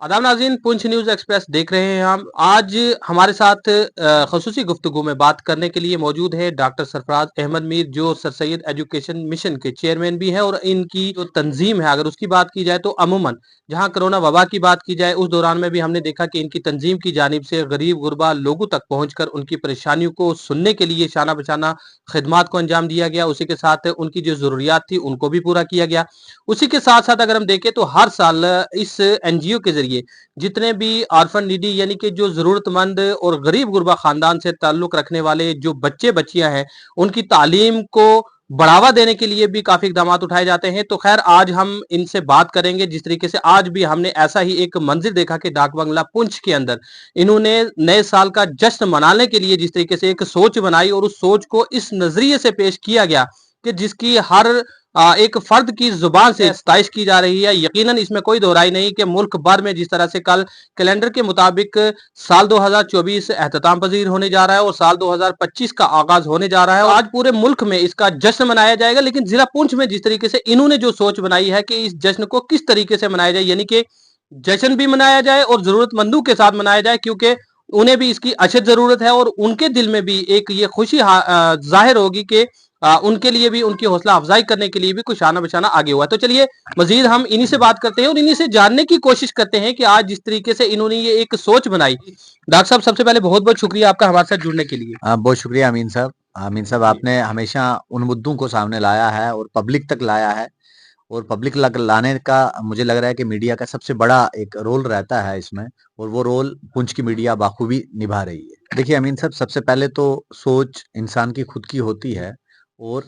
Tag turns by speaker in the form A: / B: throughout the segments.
A: आदाब नाज़रीन, Poonch news express देख रहे हैं हम। आज हमारे साथ ख़ुसूसी गुफ्तगू में बात करने के लिए मौजूद है डॉक्टर सरफराज अहमद मीर, जो सर सैयद एजुकेशन मिशन के चेयरमैन भी हैं। और इनकी जो तंजीम है, अगर उसकी बात की जाए तो अमूमन जहां कोरोना वबा की बात की जाए, उस दौरान में भी हमने देखा कि इनकी तंजीम की जानिब से गरीब गुरबा लोगों तक पहुंचकर उनकी परेशानियों को सुनने के लिए शाना बशाना खिदमात को अंजाम दिया गया। उसी के साथ उनकी जो ज़रूरियात थी उनको भी पूरा किया गया। उसी के साथ साथ अगर हम देखें तो हर साल इस एनजीओ के जरिए जितने भी ऑर्फन नीडी यानी कि जो जरूरतमंद और गरीब गुरबा खानदान से ताल्लुक रखने वाले जो बच्चे बच्चियां हैं, उनकी तालीम को बढ़ावा देने के लिए भी काफी इकदाम उठाए जाते हैं। तो खैर, आज हम इनसे बात करेंगे। जिस तरीके से आज भी हमने ऐसा ही एक मंजिल देखा कि डाक बंगला पुंछ के अंदर इन्होंने नए साल का जश्न मनाने के लिए जिस तरीके से एक सोच बनाई और उस सोच को इस नजरिए से पेश किया गया कि जिसकी हर एक फर्द की जुबान से सताइश की जा रही है। यकीनन इसमें कोई दोहराई नहीं कि मुल्क भर में जिस तरह से कल कैलेंडर के मुताबिक साल 2024 एहतताम पजीर होने जा रहा है और साल 2025 का आगाज होने जा रहा है, और आज पूरे मुल्क में इसका जश्न मनाया जाएगा। लेकिन जिला पुंछ में जिस तरीके से इन्होंने जो सोच बनाई है कि इस जश्न को किस तरीके से मनाया जाए, यानी कि जश्न भी मनाया जाए और जरूरतमंदों के साथ मनाया जाए, क्योंकि उन्हें भी इसकी अशद जरूरत है और उनके दिल में भी एक ये खुशी जाहिर होगी कि उनके लिए भी, उनकी हौसला अफजाई करने के लिए भी कुछ आना बचाना आगे हुआ है। तो चलिए, मजीद हम इन्हीं से बात करते हैं और इन्हीं से जानने की कोशिश करते हैं कि आज जिस तरीके से इन्होंने ये एक सोच बनाई। डॉक्टर साहब, सबसे पहले बहुत बहुत शुक्रिया आपका हमारे साथ जुड़ने के लिए।
B: बहुत शुक्रिया अमीन साहब। अमीन साहब, आपने हमेशा उन मुद्दों को सामने लाया है और पब्लिक तक लाया है, और पब्लिक लग लाने का मुझे लग रहा है कि मीडिया का सबसे बड़ा एक रोल रहता है इसमें, और वो रोल पुंछ की मीडिया बाखूबी निभा रही है। देखिए अमीन साहब, सबसे पहले तो सोच इंसान की खुद की होती है, और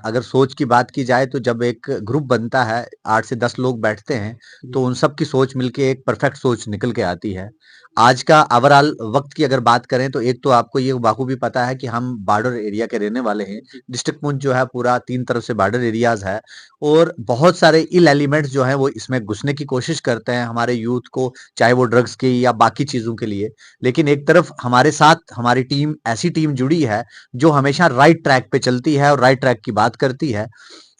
B: अगर सोच की बात की जाए तो जब एक ग्रुप बनता है, 8 से 10 लोग बैठते हैं, तो उन सब की सोच मिलके एक परफेक्ट सोच निकल के आती है। आज का ओवरऑल वक्त की अगर बात करें तो एक तो आपको ये बाखूबी पता है कि हम बॉर्डर एरिया के रहने वाले हैं। डिस्ट्रिक्ट पुंछ जो है पूरा 3 तरफ से बॉर्डर एरियाज है, और बहुत सारे इल एलिमेंट्स जो हैं वो इसमें घुसने की कोशिश करते हैं हमारे यूथ को, चाहे वो ड्रग्स की या बाकी चीज़ों के लिए। लेकिन एक तरफ हमारे साथ हमारी टीम, ऐसी टीम जुड़ी है जो हमेशा राइट ट्रैक पे चलती है और राइट ट्रैक की बात करती है।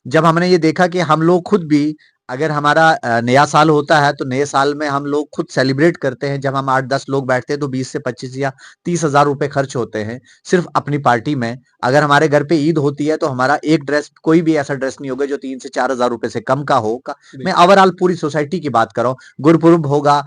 B: जब हमने ये देखा कि हम लोग खुद भी, अगर हमारा नया साल होता है तो नए साल में हम लोग खुद सेलिब्रेट करते हैं। जब हम 8-10 लोग बैठते हैं तो 20 से 25 या 30,000 रुपए खर्च होते हैं सिर्फ अपनी पार्टी में। अगर हमारे घर पे ईद होती है तो हमारा एक ड्रेस, कोई भी ऐसा ड्रेस नहीं होगा जो 3 से 4,000 रुपए से कम का होगा। मैं ओवरऑल पूरी सोसाइटी की बात कर रहा हूँ। गुरपुरब होगा,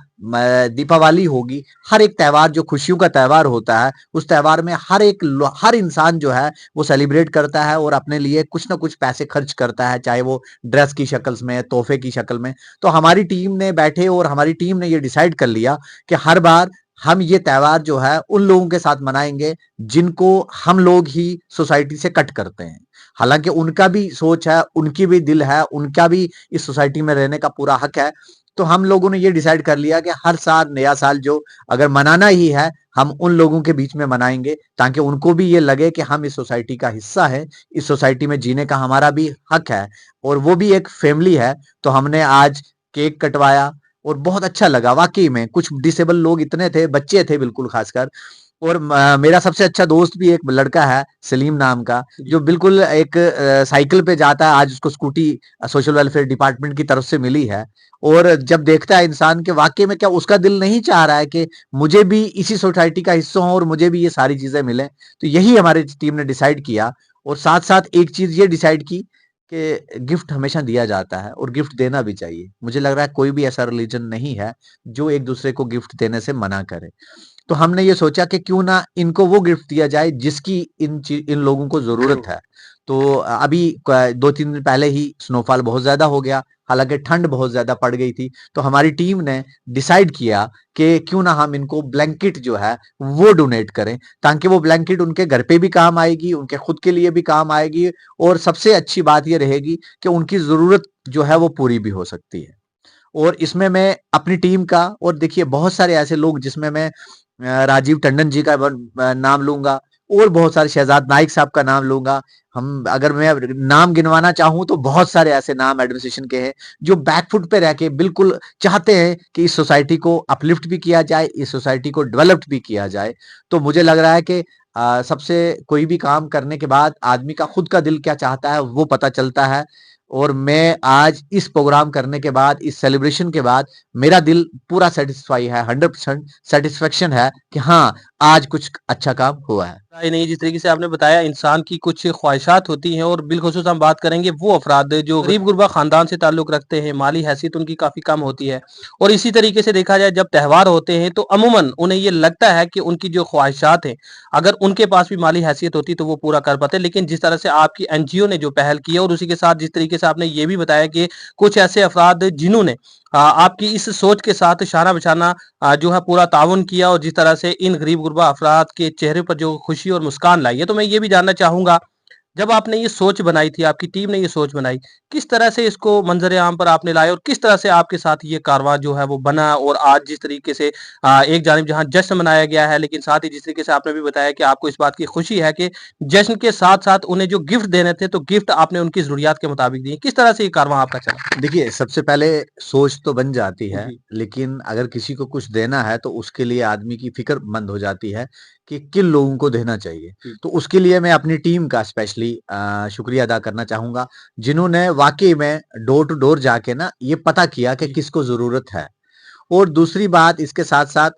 B: दीपावली होगी, हर एक त्योहार जो खुशियों का त्योहार होता है, उस त्योहार में हर इंसान जो है वो सेलिब्रेट करता है और अपने लिए कुछ ना कुछ पैसे खर्च करता है, चाहे वो ड्रेस की शक्ल में, तोहफे की शक्ल में। तो हमारी टीम ने बैठे और हमारी टीम ने ये डिसाइड कर लिया कि हर बार हम ये त्योहार जो है उन लोगों के साथ मनाएंगे जिनको हम लोग ही सोसाइटी से कट करते हैं। हालांकि उनका भी सोच है, उनकी भी दिल है, उनका भी इस सोसाइटी में रहने का पूरा हक है। तो हम लोगों ने ये डिसाइड कर लिया कि हर साल नया साल जो अगर मनाना ही है, हम उन लोगों के बीच में मनाएंगे, ताकि उनको भी ये लगे कि हम इस सोसाइटी का हिस्सा है, इस सोसाइटी में जीने का हमारा भी हक है, और वो भी एक फैमिली है। तो हमने आज केक कटवाया और बहुत अच्छा लगा वाकई में। कुछ डिसेबल लोग इतने थे, बच्चे थे बिल्कुल खासकर, और मेरा सबसे अच्छा दोस्त भी एक लड़का है सलीम नाम का, जो बिल्कुल एक साइकिल पे जाता है। आज उसको स्कूटी सोशल वेलफेयर डिपार्टमेंट की तरफ से मिली है, और जब देखता है इंसान के वाकई में क्या उसका दिल नहीं चाह रहा है कि मुझे भी इसी सोसाइटी का हिस्सा हूं और मुझे भी ये सारी चीजें मिले। तो यही हमारी टीम ने डिसाइड किया, और साथ साथ एक चीज ये डिसाइड की कि गिफ्ट हमेशा दिया जाता है और गिफ्ट देना भी चाहिए। मुझे लग रहा है कोई भी ऐसा रिलीजन नहीं है जो एक दूसरे को गिफ्ट देने से मना करे। तो हमने ये सोचा कि क्यों ना इनको वो गिफ्ट दिया जाए जिसकी इन लोगों को जरूरत है। तो अभी 2-3 दिन पहले ही स्नोफॉल बहुत ज्यादा हो गया, हालांकि ठंड बहुत ज्यादा पड़ गई थी। तो हमारी टीम ने डिसाइड किया कि क्यों ना हम इनको ब्लैंकेट जो है वो डोनेट करें, ताकि वो ब्लैंकेट उनके घर पे भी काम आएगी, उनके खुद के लिए भी काम आएगी, और सबसे अच्छी बात ये रहेगी कि उनकी जरूरत जो है वो पूरी भी हो सकती है। और इसमें मैं अपनी टीम का, और देखिए बहुत सारे ऐसे लोग जिसमें मैं राजीव टंडन जी का नाम लूंगा, और बहुत सारे शहजाद नाइक साहब का नाम लूंगा। हम अगर मैं नाम गिनवाना चाहूं तो बहुत सारे ऐसे नाम एडमिनिस्ट्रेशन के हैं जो बैकफुट पे रह के बिल्कुल चाहते हैं कि इस सोसाइटी को अपलिफ्ट भी किया जाए, इस सोसाइटी को डेवलप्ड भी किया जाए। तो मुझे लग रहा है कि सबसे कोई भी काम करने के बाद आदमी का खुद का दिल क्या चाहता है वो पता चलता है। और मैं आज इस प्रोग्राम करने के बाद, इस सेलिब्रेशन के बाद मेरा दिल पूरा सेटिस्फाई है, 100% सेटिस्फेक्शन है कि हाँ, आज कुछ अच्छा काम हुआ है।
A: राय नहीं, जिस तरीके से आपने बताया इंसान की कुछ ख्वाहिशात होती हैं और बिलख़ुसूस हम बात करेंगे वो अफ़राद जो गरीब-गुरबा ख़ानदान से ताल्लुक़ रखते हैं, माली हैसियत उनकी काफ़ी कम होती है और इसी तरीके से देखा जाए जब त्योहार होते हैं तो अमूमन उन्हें ये लगता है कि उनकी जो ख्वाहिशात हैं, अगर उनके पास भी माली हैसियत होती तो वो पूरा कर पाते। लेकिन जिस तरह से आपकी एनजीओ ने जो पहल की है और उसी के साथ जिस तरीके से आपने ये भी बताया कि कुछ ऐसे अफ़राद जिन्होंने आपकी इस सोच के साथ शाना-बशाना जो है पूरा ताउन किया और जिस तरह से इन गरीब-गुरबा अफ़राद के चेहरे पर जो खुशी और मुस्कान लाई है, तो मैं ये भी जानना चाहूँगा, जब आपने ये सोच बनाई थी, आपकी टीम ने ये सोच बनाई, किस तरह से इसको मंज़र-ए-आम पर आपने लाया और किस तरह से आपके साथ ये कारवां जो है वो बना और आज जिस तरीके से एक जानिब जहाँ जश्न मनाया गया है, लेकिन साथ ही जिस तरीके से आपने भी बताया कि आपको इस बात की खुशी है कि जश्न के साथ-साथ उन्हें जो गिफ्ट देने थे, तो गिफ्ट आपने उनकी ज़रूरियात के मुताबिक दिए। किस तरह से ये कारवां आपका चला?
B: देखिए, सबसे पहले सोच तो बन जाती है,
A: जी,
B: लेकिन अगर किसी को कुछ देना है तो उसके लिए आदमी की फ़िक्रमंद हो जाती है कि किन लोगों को देना चाहिए।
A: जी,
B: तो उसके लिए मैं अपनी टीम का स्पेशली शुक्रिया अदा करना चाहूँगा, जिन्होंने वाक़ई में डोर टू डोर जाके ना ये पता किया कि
A: जी,
B: किसको ज़रूरत है। और दूसरी बात इसके साथ-साथ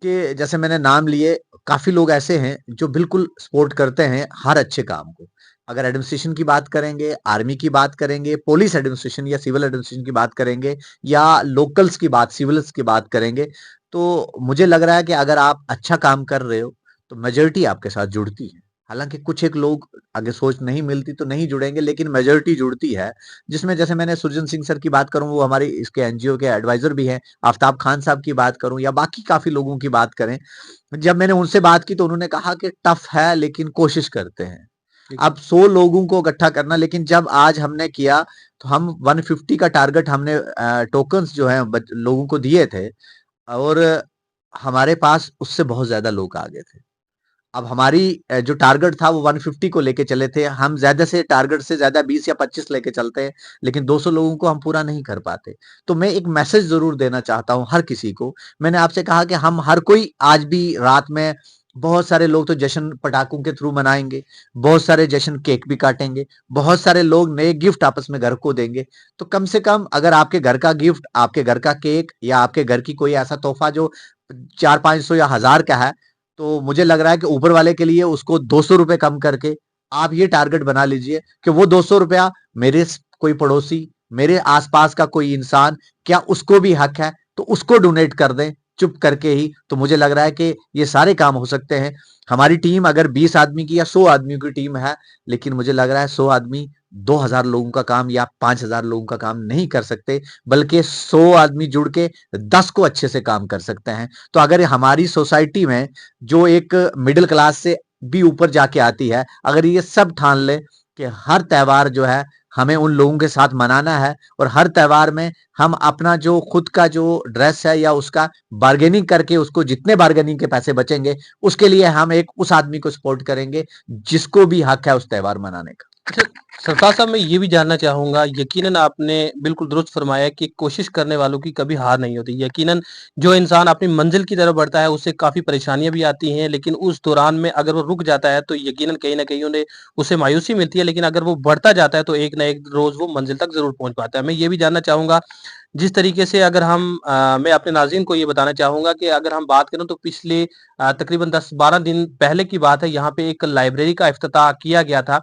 B: कि जैसे मैंने नाम लिए, काफ़ी लोग ऐसे हैं जो बिल्कुल सपोर्ट करते हैं हर अच्छे काम को। अगर एडमिनिस्ट्रेशन की बात करेंगे, आर्मी की बात करेंगे, पुलिस एडमिनिस्ट्रेशन या सिविल एडमिनिस्ट्रेशन की बात करेंगे या लोकल्स की बात, सिविल्स की बात करेंगे, तो मुझे लग रहा है कि अगर आप अच्छा काम कर रहे हो, तो मेजॉरिटी आपके साथ जुड़ती है। हालाँकि कुछ एक लोग अगर सोच नहीं मिलती तो नहीं जुड़ेंगे, लेकिन मेजॉरिटी जुड़ती है, जिसमें जैसे मैंने सुरजन सिंह सर की बात करूँ, वो हमारी इसके एनजीओ के एडवाइज़र भी हैं। आफ्ताब खान साहब की बात करूँ या बाकी काफ़ी लोगों की बात करें, जब मैंने उनसे बात की तो उन्होंने कहा कि टफ है लेकिन कोशिश करते हैं।
A: जी,
B: अब 100 लोगों को इकट्ठा करना, लेकिन जब आज हमने किया तो हम 150 का टारगेट हमने टोकन्स जो हैं बच लोगों को दिए थे और हमारे पास उससे बहुत ज़्यादा लोग आ गए थे। अब हमारी जो टारगेट था वो 150 को लेके चले थे। हम ज़्यादा से टारगेट से ज़्यादा 20 या 25 लेके चलते हैं, लेकिन 200 लोगों को हम पूरा नहीं कर पाते। तो मैं एक मैसेज ज़रूर देना चाहता हूँ हर किसी को। मैंने आपसे कहा कि हम हर कोई आज भी रात में बहुत सारे लोग तो जश्न पटाखों के थ्रू मनाएँगे, बहुत सारे जश्न केक भी काटेंगे, बहुत सारे लोग नए गिफ्ट आपस में घर को देंगे। तो कम से कम अगर आपके घर का गिफ्ट, आपके घर का केक या आपके घर की कोई ऐसा तोहफ़ा जो 400-500 या 1000 का है, तो मुझे लग रहा है कि ऊपर वाले के लिए उसको ₹200 कम करके आप ये टारगेट बना लीजिए कि वो ₹200 मेरे कोई पड़ोसी, मेरे आसपास का कोई इंसान, क्या उसको भी हक है तो उसको डोनेट कर दें चुप करके ही। तो मुझे लग रहा है कि ये सारे काम हो सकते हैं। हमारी टीम अगर 20 आदमी की या 100 आदमियों की टीम है, लेकिन मुझे लग रहा है 100 आदमी 2000 लोगों का काम या 5000 लोगों का काम नहीं कर सकते, बल्कि 100 आदमी जुड़ के 10 को अच्छे से काम कर सकते हैं। तो अगर हमारी सोसाइटी में जो एक मिडिल क्लास से भी ऊपर जाके आती है, अगर ये सब ठान ले कि हर त्योहार जो है हमें उन लोगों के साथ मनाना है और हर त्योहार में हम अपना जो खुद का जो ड्रेस है या उसका बार्गेनिंग करके उसको जितने बार्गेनिंग के पैसे बचेंगे, उसके लिए हम एक उस आदमी को सपोर्ट करेंगे जिसको भी हक है उस त्योहार मनाने का।
A: अच्छा, सरफराज साहब मैं ये भी जानना चाहूँगा, यकीनन आपने बिल्कुल दुरुस्त फ़रमाया कि कोशिश करने वालों की कभी हार नहीं होती। यकीनन जो इंसान अपनी मंज़िल की तरफ बढ़ता है, उससे काफ़ी परेशानियाँ भी आती हैं, लेकिन उस दौरान में अगर वो रुक जाता है, तो यकीनन कहीं न कहीं उन्हें उससे मायूसी मिलती है, लेकिन अगर वो बढ़ता जाता है, तो एक ना एक रोज़ वो मंज़िल तक ज़रूर पहुँच पाता है। मैं ये भी जानना चाहूँगा, जिस तरीके से अगर मैं अपने नाज़रीन को ये बताना चाहूँगा कि अगर हम बात करें तो पिछले तकरीबन 10-12 दिन पहले की बात है, यहाँ पे एक लाइब्रेरी का इफ्तिताह किया गया था।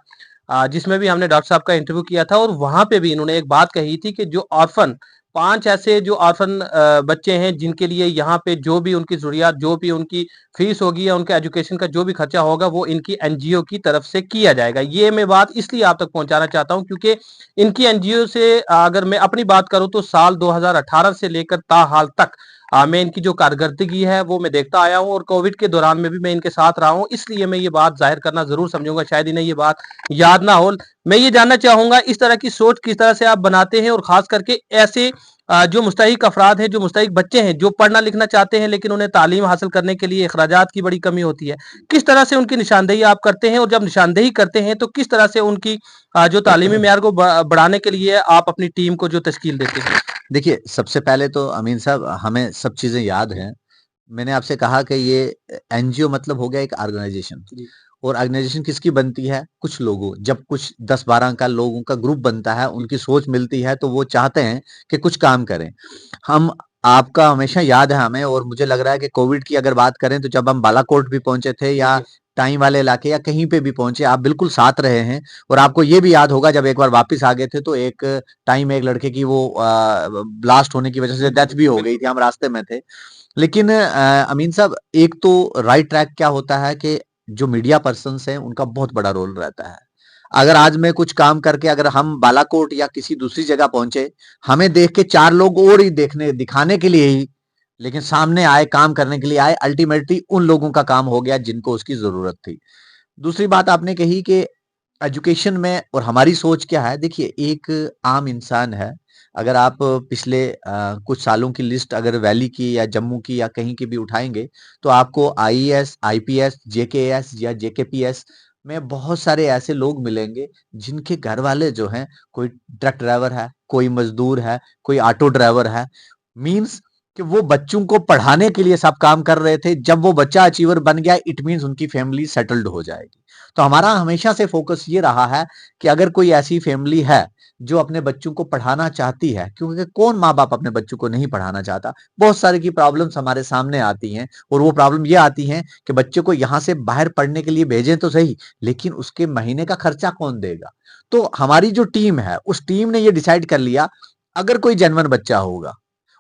A: जिसमें भी हमने डॉक्टर साहब का इंटरव्यू किया था और वहाँ पे भी इन्होंने एक बात कही थी कि जो ऑर्फन 5 ऐसे जो ऑर्फन बच्चे हैं जिनके लिए यहाँ पे जो भी उनकी ज़रूरियात, जो भी उनकी फीस होगी या उनके एजुकेशन का जो भी खर्चा होगा वो इनकी एनजीओ की तरफ से किया जाएगा। ये मैं बात इसलिए आप तक पहुँचाना चाहता हूँ क्योंकि इनकी एनजीओ से अगर मैं अपनी बात करूँ तो साल 2018 से लेकर ताहाल तक मैं इनकी जो कारकर्दगी है वो मैं देखता आया हूँ और कोविड के दौरान में भी मैं इनके साथ रहा हूँ। इसलिए मैं ये बात ज़ाहिर करना ज़रूर समझूँगा, शायद इन्हें ये बात याद ना हो। मैं ये जानना चाहूँगा इस तरह की सोच किस तरह से आप बनाते हैं और ख़ास करके ऐसे जो मुस्तहिक अफ़राद हैं, जो मुस्तहिक बच्चे हैं, जो पढ़ना लिखना चाहते हैं लेकिन उन्हें तालीम हासिल करने के लिए अख़राजात की बड़ी कमी होती है। किस तरह से उनकी निशानदेही आप करते हैं और जब निशानदेही करते हैं तो किस तरह से उनकी जो तालीमी मेयार को बढ़ाने के लिए आप अपनी टीम को जो तश्कील देते हैं?
B: देखिए, सबसे पहले तो अमीन साहब हमें सब चीज़ें याद हैं। मैंने आपसे कहा कि ये एनजीओ मतलब हो गया एक ऑर्गेनाइजेशन।
A: जी।
B: और ऑर्गेनाइजेशन किसकी बनती है? कुछ लोगों, जब कुछ 10-12 का लोगों का ग्रुप बनता है,
A: जी।
B: उनकी सोच मिलती है, तो वो चाहते हैं कि कुछ काम करें। हम आपका हमेशा याद है हमें, और मुझे लग रहा है कि कोविड की अगर बात करें, तो जब हम बालाकोट भी पहुंचे थे
A: जी।
B: या
A: जी।
B: टाइम वाले इलाके या कहीं पे भी पहुंचे, आप बिल्कुल साथ रहे हैं। और आपको ये भी याद होगा, जब एक बार वापस आ गए थे, तो एक टाइम में एक लड़के की वो ब्लास्ट होने की वजह से डेथ भी हो गई
A: बिल्कुल।
B: थी, हम रास्ते में थे। लेकिन अमीन साहब, एक तो राइट ट्रैक क्या होता है कि जो मीडिया पर्सन्स हैं उनका बहुत बड़ा रोल रहता है। अगर आज मैं कुछ काम करके अगर हम बालाकोट या किसी दूसरी जगह पहुंचे, हमें देख के 4 लोग और ही देखने दिखाने के लिए ही लेकिन सामने आए, काम करने के लिए आए, अल्टीमेटली उन लोगों का काम हो गया जिनको उसकी जरूरत थी। दूसरी बात आपने कही कि एजुकेशन में और हमारी सोच क्या है। देखिए, एक आम इंसान है, अगर आप पिछले कुछ सालों की लिस्ट अगर वैली की या जम्मू की या कहीं की भी उठाएंगे, तो आपको आईएएस, आईपीएस, जेकेएस या जेकेपीएस में बहुत सारे ऐसे लोग मिलेंगे जिनके घर वाले जो हैं, कोई ट्रक ड्राइवर है, कोई मजदूर है, कोई ऑटो ड्राइवर है। मीन्स कि वो बच्चों को पढ़ाने के लिए सब काम कर रहे थे। जब वो बच्चा अचीवर बन गया, इट मीन्स उनकी फैमिली सेटल्ड हो जाएगी। तो हमारा हमेशा से फोकस ये रहा है कि अगर कोई ऐसी फैमिली है जो अपने बच्चों को पढ़ाना चाहती है, क्योंकि कौन माँ बाप अपने बच्चों को नहीं पढ़ाना चाहता। बहुत सारी की प्रॉब्लम्स हमारे सामने आती हैं, और वो प्रॉब्लम ये आती है कि बच्चे को यहाँ से बाहर पढ़ने के लिए भेजें तो सही, लेकिन उसके महीने का खर्चा कौन देगा। तो हमारी जो टीम है, उस टीम ने ये डिसाइड कर लिया, अगर कोई जेन्युइन बच्चा होगा,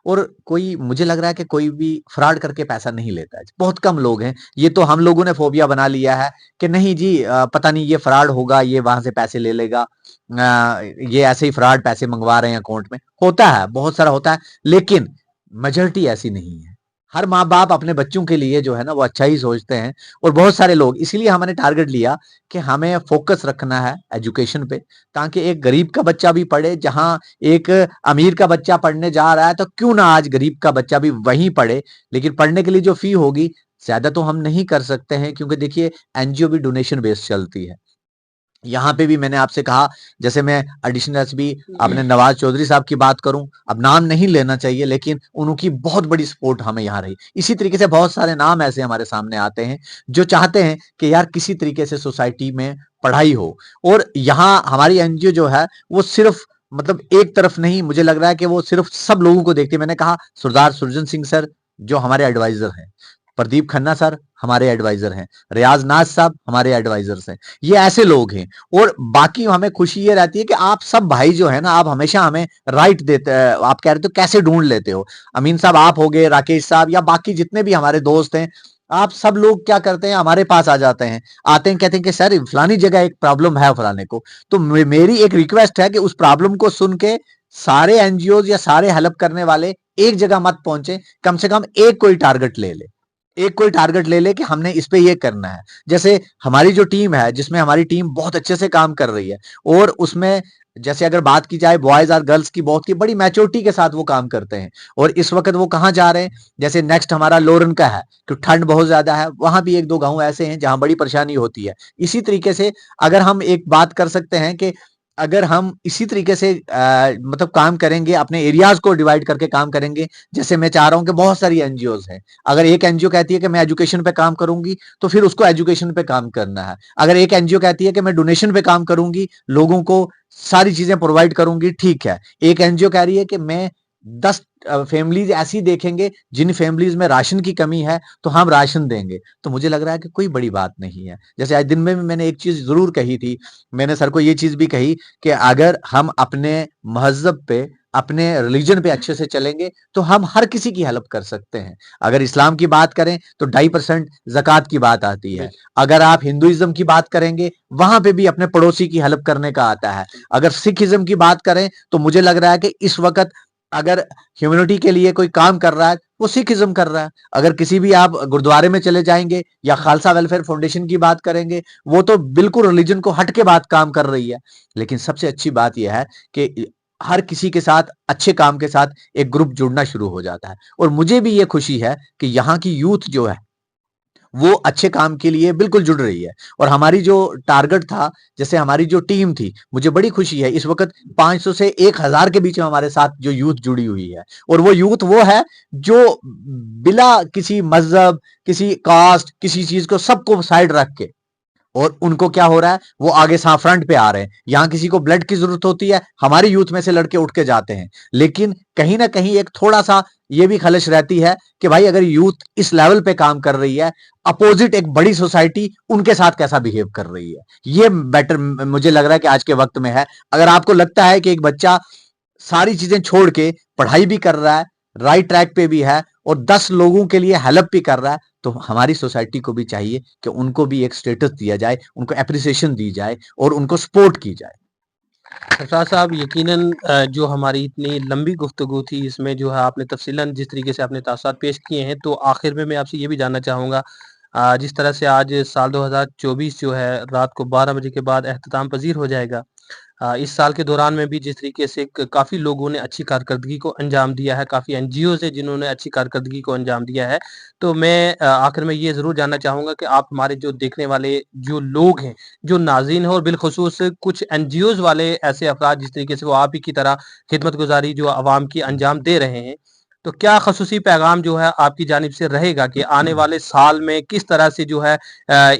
B: और कोई, मुझे लग रहा है कि कोई भी फ्रॉड करके पैसा नहीं लेता है, बहुत कम लोग हैं। ये तो हम लोगों ने फोबिया बना लिया है कि नहीं जी, पता नहीं ये फ्रॉड होगा, ये वहां से पैसे ले लेगा, ये ऐसे ही फ्रॉड पैसे मंगवा रहे हैं अकाउंट में। होता है, बहुत सारा होता है, लेकिन मेजोरिटी ऐसी नहीं है। हर माँ बाप अपने बच्चों के लिए जो है ना, वो अच्छा ही सोचते हैं। और बहुत सारे लोग, इसीलिए हमने टारगेट लिया कि हमें फोकस रखना है एजुकेशन पे, ताकि एक गरीब का बच्चा भी पढ़े। जहां एक अमीर का बच्चा पढ़ने जा रहा है, तो क्यों ना आज गरीब का बच्चा भी वहीं पढ़े। लेकिन पढ़ने के लिए जो फी होगी, ज्यादा तो हम नहीं कर सकते हैं, क्योंकि देखिए, एनजीओ भी डोनेशन बेस्ड चलती है। यहाँ पे भी मैंने आपसे कहा, जैसे मैं एडिशनल एसपी अपने नवाज चौधरी साहब की बात करूं, अब नाम नहीं लेना चाहिए, लेकिन उनकी बहुत बड़ी सपोर्ट हमें यहाँ रही। इसी तरीके से बहुत सारे नाम ऐसे हमारे सामने आते हैं जो चाहते हैं कि यार किसी तरीके से सोसाइटी में पढ़ाई हो। और यहाँ हमारी एनजीओ जो है, वो सिर्फ मतलब एक तरफ नहीं, मुझे लग रहा है कि वो सिर्फ सब लोगों को देखती है। मैंने कहा, सरदार सुरजन सिंह सर जो हमारे एडवाइजर हैं, प्रदीप खन्ना सर हमारे एडवाइजर हैं, रियाज नाज साहब हमारे एडवाइजर्स हैं, ये ऐसे लोग हैं। और बाकी हमें खुशी ये रहती है कि आप सब भाई जो है ना, आप हमेशा हमें राइट देते हैं। आप कह रहे हो कैसे ढूंढ लेते हो, अमीन साहब आप हो गए, राकेश साहब, या बाकी जितने भी हमारे दोस्त हैं, आप सब लोग क्या करते हैं, हमारे पास आ जाते हैं, आते हैं, कहते हैं कि सर फलानी जगह एक प्रॉब्लम है फलाने को। तो मेरी एक रिक्वेस्ट है कि उस प्रॉब्लम को सुन के सारे एनजीओ या सारे हेल्प करने वाले एक जगह मत पहुंचे, कम से कम एक कोई टारगेट ले ले, एक कोई टारगेट ले ले कि हमने इस पे ये करना है। जैसे हमारी जो टीम है, जिसमें हमारी टीम बहुत अच्छे से काम कर रही है, और उसमें जैसे अगर बात की जाए बॉयज और गर्ल्स की, बहुत की बड़ी मैच्योरिटी के साथ वो काम करते हैं। और इस वक्त वो कहाँ जा रहे हैं, जैसे नेक्स्ट हमारा लोरन का है, तो ठंड बहुत ज्यादा है, वहां भी एक दो गांव ऐसे हैं जहां बड़ी परेशानी होती है। इसी तरीके से अगर हम एक बात कर सकते हैं कि अगर हम इसी तरीके से मतलब काम करेंगे, अपने एरियाज को डिवाइड करके काम करेंगे। जैसे मैं चाह रहा हूं कि बहुत सारी एनजीओज हैं, अगर एक एनजीओ कहती है कि मैं एजुकेशन पे काम करूंगी, तो फिर उसको एजुकेशन पे काम करना है। अगर एक एनजीओ कहती है कि मैं डोनेशन पे काम करूंगी, लोगों को सारी चीजें प्रोवाइड करूंगी, ठीक है। एक एनजीओ कह रही है कि मैं 10 फैमिलीज ऐसी देखेंगे जिन फैमिलीज में राशन की कमी है, तो हम राशन देंगे। तो मुझे लग रहा है कि कोई बड़ी बात नहीं है। जैसे आज दिन में भी मैंने एक चीज जरूर कही थी, मैंने सर को ये चीज भी कही कि अगर हम अपने महजब पे, अपने रिलीजन पे अच्छे से चलेंगे, तो हम हर किसी की हेल्प कर सकते हैं। अगर इस्लाम की बात करें तो 2.5% जक़ात की बात आती है। अगर आप हिंदुइज्म की बात करेंगे, वहां पे भी अपने पड़ोसी की हेल्प करने का आता है। अगर सिखिज्म की बात करें, तो मुझे लग रहा है कि इस वक्त अगर ह्यूमैनिटी के लिए कोई काम कर रहा है, वो सिखिज्म कर रहा है। अगर किसी भी आप गुरुद्वारे में चले जाएंगे या खालसा वेलफेयर फाउंडेशन की बात करेंगे, वो तो बिल्कुल रिलीजन को हट के बात काम कर रही है। लेकिन सबसे अच्छी बात यह है कि हर किसी के साथ, अच्छे काम के साथ एक ग्रुप जुड़ना शुरू हो जाता है। और मुझे भी ये खुशी है कि यहाँ की यूथ जो है, वो अच्छे काम के लिए बिल्कुल जुड़ रही है। और हमारी जो टारगेट था, जैसे हमारी जो टीम थी, मुझे बड़ी खुशी है इस वक्त 500 से 1000 के बीच में हमारे साथ जो यूथ जुड़ी हुई है। और वो यूथ वो है जो बिना किसी मजहब, किसी कास्ट, किसी चीज को सबको साइड रख के, और उनको क्या हो रहा है, वो आगे फ्रंट पे आ रहे हैं। यहां किसी को ब्लड की जरूरत होती है, हमारे यूथ में से लड़के उठ के जाते हैं। लेकिन कहीं ना कहीं एक थोड़ा सा ये भी खलश रहती है कि भाई अगर यूथ इस लेवल पे काम कर रही है, अपोजिट एक बड़ी सोसाइटी उनके साथ कैसा बिहेव कर रही है, ये बेटर मुझे लग रहा है कि आज के वक्त में है। अगर आपको लगता है कि एक बच्चा सारी चीजें छोड़ के पढ़ाई भी कर रहा है, राइट ट्रैक पे भी है, और 10 लोगों के लिए हेल्प भी कर रहा है, तो हमारी सोसाइटी को भी चाहिए कि उनको भी एक स्टेटस दिया जाए, उनको एप्रिसिएशन दी जाए और उनको सपोर्ट की जाए।
A: सरफराज साहब, यकीनन जो हमारी इतनी लंबी गुफ्तगू थी, इसमें जो है आपने तफ़सीलन जिस तरीके से आपने तासुरात पेश किए हैं, तो आखिर में मैं आपसे ये भी जानना चाहूँगा, जिस तरह से आज साल 2024 जो है रात को 12 बजे के बाद अख्ताम पज़ीर हो जाएगा। इस साल के दौरान में भी जिस तरीके से काफ़ी लोगों ने अच्छी कारकर्दगी को अंजाम दिया है, काफ़ी एनजीओज़ हैं जिन्होंने अच्छी कारकर्दगी को अंजाम दिया है। तो मैं आखिर में ये ज़रूर जानना चाहूँगा कि आप हमारे जो देखने वाले जो लोग हैं, जो नाज़रीन हैं, और बिलख़ुसूस कुछ एनजीओज़ वाले ऐसे अफ़राद जिस तरीके से वो आप ही की तरह खिदमत-गुज़ारी जो अवाम की अंजाम दे रहे हैं, तो क्या ख़ुसूसी पैगाम जो है आपकी जानिब से रहेगा कि आने वाले साल में किस तरह से जो है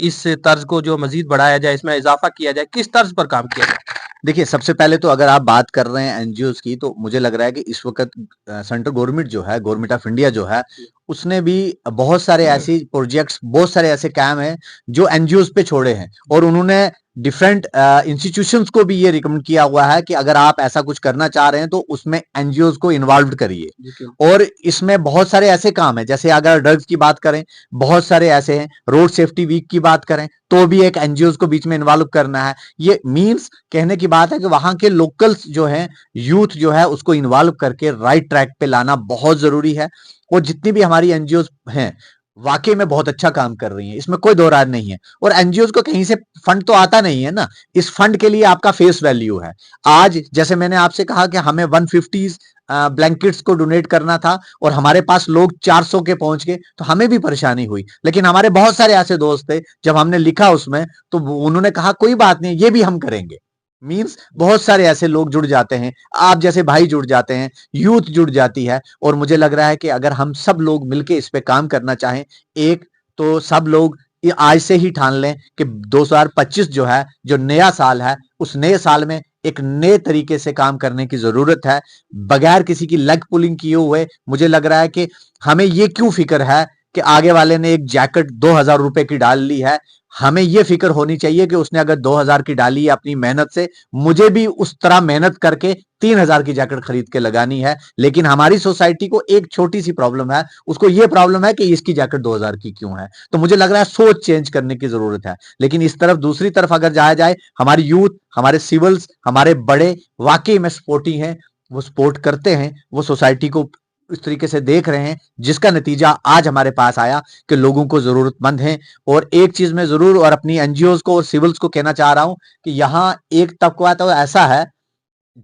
A: इस तर्ज़ को जो मज़ीद बढ़ाया जाए, इसमें इज़ाफ़ा किया जाए, किस तर्ज़ पर काम किया जाए?
B: देखिए, सबसे पहले तो अगर आप बात कर रहे हैं एनजीओज़ की, तो मुझे लग रहा है कि इस वक़्त सेंट्रल गवर्नमेंट जो है, गवर्नमेंट ऑफ इंडिया जो है, उसने भी बहुत सारे ऐसी प्रोजेक्ट्स, बहुत सारे ऐसे काम हैं, जो एनजीओज़ पे छोड़े हैं। और उन्होंने डिफरेंट इंस्टीट्यूशंस को भी ये रिकमेंड किया हुआ है कि अगर आप ऐसा कुछ करना चाह रहे हैं, तो उसमें एनजीओज़ को इन्वॉल्व करिए। और इसमें बहुत सारे ऐसे काम हैं, जैसे अगर ड्रग्स की बात करें, बहुत सारे ऐसे हैं, रोड सेफ्टी वीक की बात करें, तो भी एक एनजीओज़ को बीच में इन्वॉल्व करना है। ये मीन्स कहने की बात है कि वहां के लोकल्स जो हैं, यूथ जो है, उसको इन्वॉल्व करके राइट ट्रैक पे लाना बहुत जरूरी है। और जितनी भी हमारी एनजीओ हैं, वाकई में बहुत अच्छा काम कर रही हैं, इसमें कोई दो राय नहीं है। और एनजीओ को कहीं से फंड तो आता नहीं है ना, इस फंड के लिए आपका फेस वैल्यू है। आज जैसे मैंने आपसे कहा कि हमें 150 ब्लैंकेट्स को डोनेट करना था, और हमारे पास लोग 400 के पहुंच गए, तो हमें भी परेशानी हुई। लेकिन हमारे बहुत सारे ऐसे दोस्त थे, जब हमने लिखा उसमें, तो उन्होंने कहा कोई बात नहीं, ये भी हम करेंगे। मीन्स बहुत सारे ऐसे लोग जुड़ जाते हैं, आप जैसे भाई जुड़ जाते हैं, यूथ जुड़ जाती है। और मुझे लग रहा है कि अगर हम सब लोग मिलके इस पे काम करना चाहें, एक तो सब लोग ये आज से ही ठान लें कि 2025 जो है, जो नया साल है, उस नए साल में एक नए तरीके से काम करने की जरूरत है, बगैर किसी की लेग पुलिंग किए हुए। मुझे लग रहा है कि हमें ये क्यों फिक्र है कि आगे वाले ने एक जैकेट 2000 रुपए की डाल ली है, हमें यह फिक्र होनी चाहिए कि उसने अगर 2000 की डाली है अपनी मेहनत से, मुझे भी उस तरह मेहनत करके 3000 की जैकेट खरीद के लगानी है। लेकिन हमारी सोसाइटी को एक छोटी सी प्रॉब्लम है, उसको यह प्रॉब्लम है कि इसकी जैकेट 2000 की क्यों है। तो मुझे लग रहा है सोच चेंज करने की जरूरत है। लेकिन इस तरफ दूसरी तरफ अगर जाया जाए, हमारी यूथ, हमारे सिविल्स, हमारे बड़े वाकई में सपोर्टी हैं, वो सपोर्ट करते हैं, वो सोसाइटी को इस तरीके से देख रहे हैं, जिसका नतीजा आज हमारे पास आया कि लोगों को जरूरतमंद है। और एक चीज मैं जरूर और अपनी एनजीओ को और सिविल्स को कहना चाह रहा हूं कि यहाँ एक तबका तो ऐसा है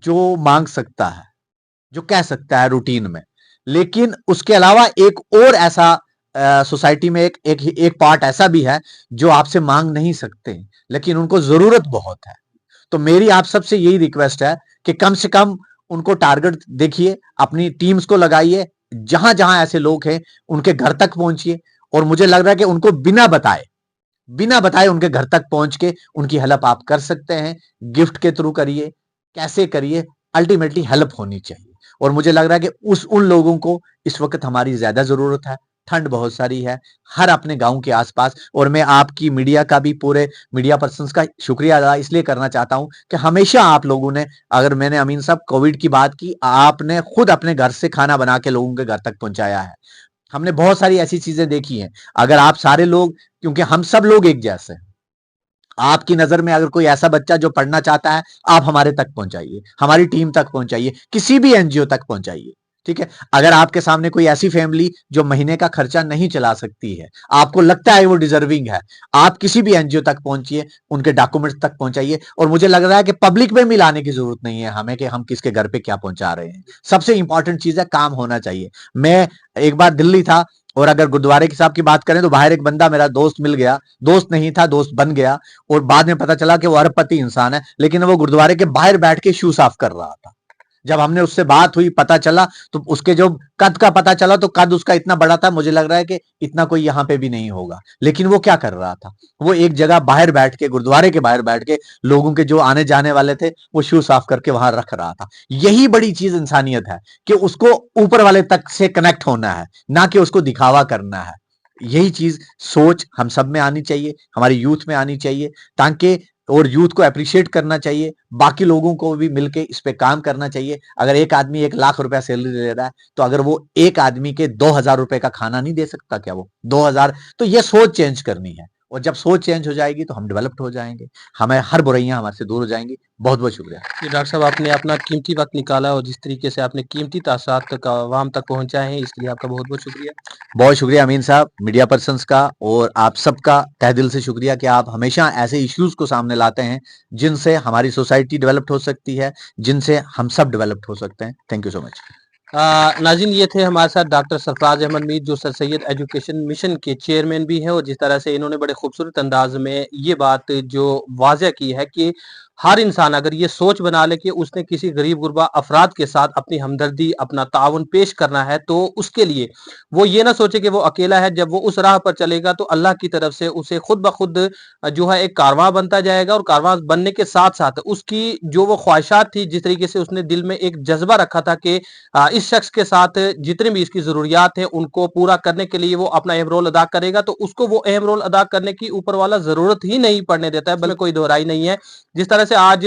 B: जो मांग सकता है, जो कह सकता है रूटीन में, लेकिन उसके अलावा एक और ऐसा सोसाइटी में एक पार्ट ऐसा भी है जो आपसे मांग नहीं सकते, लेकिन उनको जरूरत बहुत है। तो मेरी आप सबसे यही रिक्वेस्ट है कि कम से कम उनको टारगेट देखिए, अपनी टीम्स को लगाइए, जहां जहां ऐसे लोग हैं उनके घर तक पहुंचिए। और मुझे लग रहा है कि उनको बिना बताए उनके घर तक पहुंच के उनकी हेल्प आप कर सकते हैं। गिफ्ट के थ्रू करिए, कैसे करिए, अल्टीमेटली हेल्प होनी चाहिए। और मुझे लग रहा है कि उन लोगों को इस वक्त हमारी ज्यादा जरूरत है। ठंड बहुत सारी है हर अपने गांव के आसपास। और मैं आपकी मीडिया का भी, पूरे मीडिया पर्संस का शुक्रिया अदा इसलिए करना चाहता हूं कि हमेशा आप लोगों ने, अगर मैंने अमीन साहब कोविड की बात की, आपने खुद अपने घर से खाना बना के लोगों के घर तक पहुंचाया है। हमने बहुत सारी ऐसी चीजें देखी हैं। अगर आप सारे लोग, क्योंकि हम सब लोग एक जैसे हैं, आपकी नजर में अगर कोई ऐसा बच्चा जो पढ़ना चाहता है, आप हमारे तक पहुंचाइए, हमारी टीम तक पहुंचाइए, किसी भी एनजीओ तक पहुंचाइए। ठीक है, अगर आपके सामने कोई ऐसी फैमिली जो महीने का खर्चा नहीं चला सकती है, आपको लगता है वो डिजर्विंग है, आप किसी भी एनजीओ तक पहुंचिए, उनके डॉक्यूमेंट्स तक पहुंचाइए। और मुझे लग रहा है कि पब्लिक में मिलाने की जरूरत नहीं है हमें कि हम किसके घर पे क्या पहुंचा रहे हैं। सबसे इंपॉर्टेंट चीज है काम होना चाहिए। मैं एक बार दिल्ली था और अगर गुरुद्वारे की साहब की बात करें तो बाहर एक बंदा मेरा दोस्त मिल गया, दोस्त नहीं था, दोस्त बन गया, और बाद में पता चला कि वो अरबपति इंसान है, लेकिन वो गुरुद्वारे के बाहर बैठ के शू साफ कर रहा था। जब हमने उससे बात हुई, पता चला, तो उसके जो कद का पता चला, तो कद उसका इतना बड़ा था, मुझे लग रहा है कि इतना कोई यहां पे भी नहीं होगा। लेकिन वो क्या कर रहा था, वो एक जगह बाहर बैठ के, गुरुद्वारे के बाहर बैठ के, लोगों के जो आने जाने वाले थे वो शू साफ करके वहां रख रहा था। यही बड़ी चीज इंसानियत है कि उसको ऊपर वाले तक से कनेक्ट होना है, ना कि उसको दिखावा करना है। यही चीज सोच हम सब में आनी चाहिए, हमारी यूथ में आनी चाहिए, ताकि, और यूथ को अप्रिशिएट करना चाहिए, बाकी लोगों को भी मिलके इस पे काम करना चाहिए। अगर एक आदमी 1 लाख रुपया सैलरी ले रहा है, तो अगर वो एक आदमी के 2,000 रुपए का खाना नहीं दे सकता क्या, वो 2,000, तो ये सोच चेंज करनी है। और जब सोच चेंज हो जाएगी तो हम डेवलप्ड हो जाएंगे, हमें हर बुराइयां हमारे से दूर हो जाएंगी। बहुत बहुत शुक्रिया।
A: जी, डॉक्टर साहब आपने अपना कीमती वक्त निकाला और जिस तरीके से आपने कीमती तासात तक आवाम तक पहुंचाए हैं, इसके लिए आपका बहुत बहुत शुक्रिया।
B: बहुत शुक्रिया अमीन साहब, मीडिया पर्सन्स का, और आप सबका तहे दिल से शुक्रिया कि आप हमेशा ऐसे इश्यूज को सामने लाते हैं जिनसे हमारी सोसाइटी डेवलप्ड हो सकती है, जिनसे हम सब डेवलप्ड हो सकते हैं। Thank you so much.
A: नाज़रीन, ये थे हमारे साथ डॉक्टर सरफराज अहमद मीर, जो सर सैयद एजुकेशन मिशन के चेयरमैन भी हैं, और जिस तरह से इन्होंने बड़े खूबसूरत अंदाज में ये बात जो वाज़ह की है कि हर इंसान अगर ये सोच बना ले कि उसने किसी गरीब गुरबा अफराद के साथ अपनी हमदर्दी, अपना ताउन पेश करना है, तो उसके लिए वो ये ना सोचे कि वो अकेला है। जब वो उस राह पर चलेगा तो अल्लाह की तरफ से उसे खुद ब खुद जो है एक कारवां बनता जाएगा, और कारवां बनने के साथ-साथ उसकी जो वो ख्वाहिशात थी, जिस तरीके से उसने दिल में एक जज़्बा रखा था कि इस शख्स के साथ जितनी भी इसकी ज़रूरियात हैं, उनको पूरा करने के लिए वो अपना अहम रोल अदा करेगा, तो उसको वो अहम रोल अदा करने की ऊपर वाला ज़रूरत ही नहीं पड़ने देता है, बल्कि कोई दोहराई नहीं है। जिस तरह से आज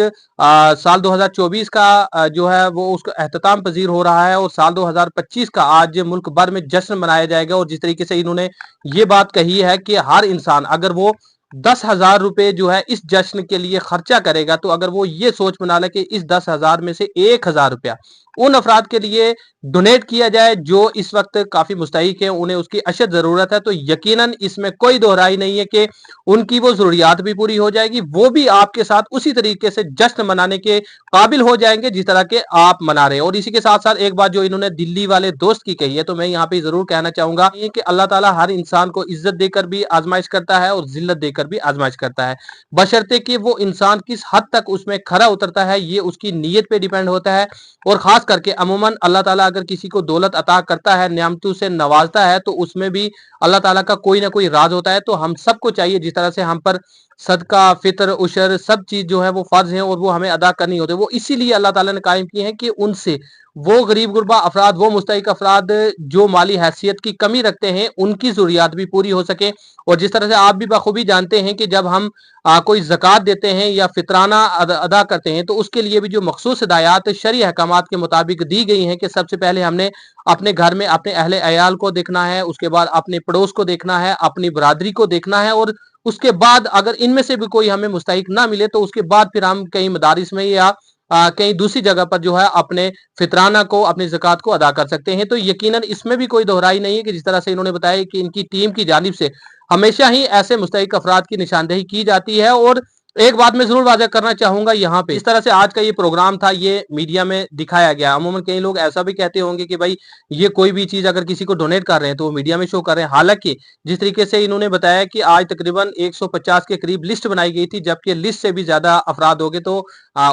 A: साल 2024 का जो है वो उसका एहतताम पज़ीर हो रहा है, और साल 2025 का आज मुल्क भर में जश्न मनाया जाएगा, और जिस तरीके से इन्होंने ये बात कही है कि हर इंसान अगर वो 10,000 रुपए जो है इस जश्न के लिए खर्चा करेगा, तो अगर वो ये सोच बना ले कि इस 10,000 में से 1,000 रुपया उन अफराद के लिए डोनेट किया जाए जो इस वक्त काफी मुस्तहिक है, उन्हें उसकी अशद जरूरत है, तो यकीनन इसमें कोई दोहराई नहीं है कि उनकी वो जरूरियात भी पूरी हो जाएगी, वो भी आपके साथ उसी तरीके से जश्न मनाने के काबिल हो जाएंगे जिस तरह के आप मना रहे हैं। और इसी के साथ साथ एक बात जो इन्होंने दिल्ली वाले दोस्त की कही है, तो मैं यहाँ पे जरूर कहना चाहूंगा कि अल्लाह ताला हर इंसान को इज्जत देकर भी आजमाइश करता है और जिल्लत देकर भी आजमाइश करता है, बशर्ते कि वो इंसान किस हद तक उसमें खरा उतरता है, ये उसकी नीयत पे डिपेंड होता है। और खास करके अमूमन अल्लाह ताला अगर किसी को दौलत अता करता है, नियामतों से नवाजता है, तो उसमें भी अल्लाह ताला का कोई ना कोई राज होता है। तो हम सबको चाहिए, जिस तरह से हम पर सदका, फितर, उशर सब चीज जो है वो फर्ज है और वो हमें अदा करनी होती है, वो इसीलिए अल्लाह ताला ने कायम की है कि उनसे वो गरीब गुरबा अफराद, वो मुस्तहिक अफराद जो माली हैसियत की कमी रखते हैं, उनकी जरूरियात भी पूरी हो सके। और जिस तरह से आप भी बखूबी जानते हैं कि जब हम कोई ज़कात देते हैं या फितराना अदा करते हैं, तो उसके लिए भी जो मखसूस हिदायत शरई अहकामात के मुताबिक दी गई हैं कि सबसे पहले हमने अपने घर में अपने अहले अयाल को देखना है, उसके बाद अपने पड़ोस को देखना है, अपनी बरादरी को देखना है, और उसके बाद अगर इनमें से भी कोई हमें मुस्तहिक ना मिले, तो उसके बाद फिर हम कहीं मदारिस में या कहीं दूसरी जगह पर जो है अपने फितराना को, अपनी ज़कात को अदा कर सकते हैं। तो यकीनन इसमें भी कोई दोहराई नहीं है कि जिस तरह से इन्होंने बताया कि इनकी टीम की जानिब से हमेशा ही ऐसे मुस्तहिक अफराद की निशानदेही की जाती है। और एक बात मैं जरूर वाज़ह करना चाहूंगा यहाँ पे, इस तरह से आज का ये प्रोग्राम था, ये मीडिया में दिखाया गया। अमूमन कई लोग ऐसा भी कहते होंगे कि भाई ये कोई भी चीज अगर किसी को डोनेट कर रहे हैं तो वो मीडिया में शो कर रहे हैं। हालांकि जिस तरीके से इन्होंने बताया कि आज तकरीबन 150 के करीब लिस्ट बनाई गई थी, जबकि लिस्ट से भी ज्यादा अफराद हो गए, तो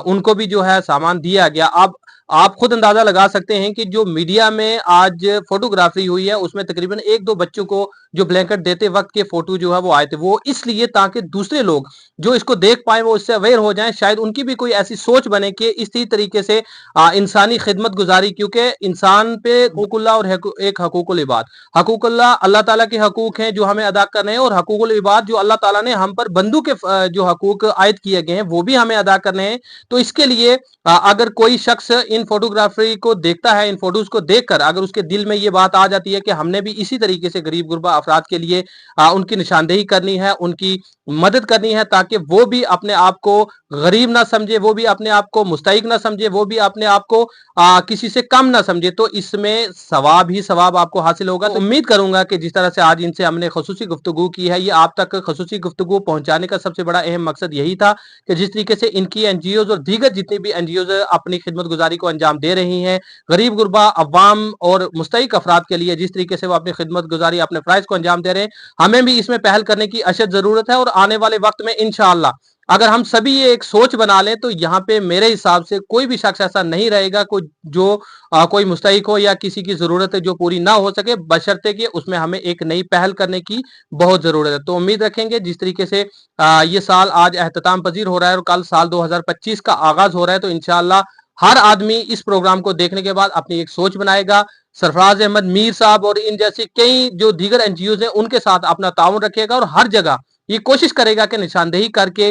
A: उनको भी जो है सामान दिया गया। अब आप खुद अंदाजा लगा सकते हैं कि जो मीडिया में आज फोटोग्राफी हुई है उसमें तकरीबन एक दो बच्चों को जो ब्लैंकेट देते वक्त के फोटो जो है वो आए थे, वो इसलिए ताकि दूसरे लोग जो इसको देख पाए वो इससे अवेयर हो जाएं, शायद उनकी भी कोई ऐसी सोच बने कि इसी तरीके से इंसानी खिदमत गुजारी, क्योंकि इंसान पे हुकूकुल्लाह और एक हकूकुल इबाद, हकूकुल्लाह अल्लाह ताला के हकूक हैं जो हमें अदा करने हैं, और हकूकुल इबाद जो अल्लाह ताला ने हम पर बंदू के जो हकूक आयद किए गए हैं वो भी हमें अदा करने हैं। तो इसके लिए अगर कोई शख्स इन फोटोग्राफी को देखता है, इन फोटोज को देखकर अगर उसके दिल में ये बात आ जाती है कि हमने भी इसी तरीके से गरीब गुरबा अफराद के लिए उनकी निशानदेही करनी है, उनकी मदद करनी है, ताकि वो भी अपने आप को गरीब ना समझे, वो भी अपने आप को मुस्तहिक ना समझे, वो भी अपने आप को किसी से कम ना समझे, तो इसमें सवाब ही सवाब आपको हासिल होगा। तो उम्मीद करूंगा कि जिस तरह से आज इनसे हमने खसूसी गुफ्तगू की है, ये आप तक खसूसी गुफ्तगू पहुंचाने का सबसे बड़ा अहम मकसद यही था कि जिस तरीके से इनकी एनजीओज और दीगर जितनी भी एनजीओज अपनी खिदमत गुजारी को को अंजाम दे रही हैं। गरीब गुरबा अवाम और मुस्तहिक अफराद के लिए जिस तरीके से वो अपनी खिदमत गुजारी अपने फ़राइज़ को अंजाम दे रहे हैं, हमें भी इसमें पहल करने की अशद ज़रूरत है। और आने वाले वक्त में इंशाअल्लाह अगर हम सभी ये एक सोच बना लें तो यहाँ पे मेरे हिसाब से कोई भी शख्स ऐसा नहीं रहेगा कोई मुस्तहिक हो या किसी की जरूरत है जो पूरी ना हो सके, बशर्ते कि उसमें हमें एक नई पहल करने की बहुत जरूरत है। तो उम्मीद रखेंगे जिस तरीके से ये साल आज एहतताम पजीर हो रहा है और कल साल 2025 का आगाज हो रहा है, तो इंशाअल्लाह हर आदमी इस प्रोग्राम को देखने के बाद अपनी एक सोच बनाएगा, सरफराज अहमद मीर साहब और इन जैसी कई जो दीगर एनजीओ हैं उनके साथ अपना ताउन रखेगा और हर जगह ये कोशिश करेगा कि निशानदेही करके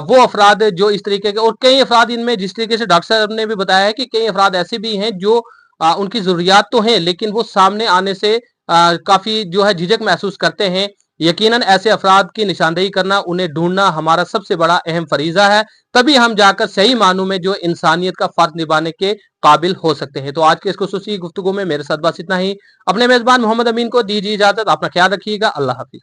A: वो अफराद जो इस तरीके के, और कई अफराद इनमें जिस तरीके से डॉक्टर साहब ने भी बताया है कि कई अफराद ऐसे भी हैं जो उनकी जरूरियात तो हैं लेकिन वो सामने आने से काफी जो है झिझक महसूस करते हैं। यकीनन ऐसे अफराद की निशानदेही करना, उन्हें ढूंढना हमारा सबसे बड़ा अहम फरीजा है। तभी हम जाकर सही मानों में जो इंसानियत का फर्ज निभाने के काबिल हो सकते हैं। तो आज के इस खुसूसी गुफ्तगू में मेरे साथ बस इतना ही। अपने मेजबान मोहम्मद अमीन को दीजिए इजाजत। अपना ख्याल रखिएगा। अल्लाह हाफिज।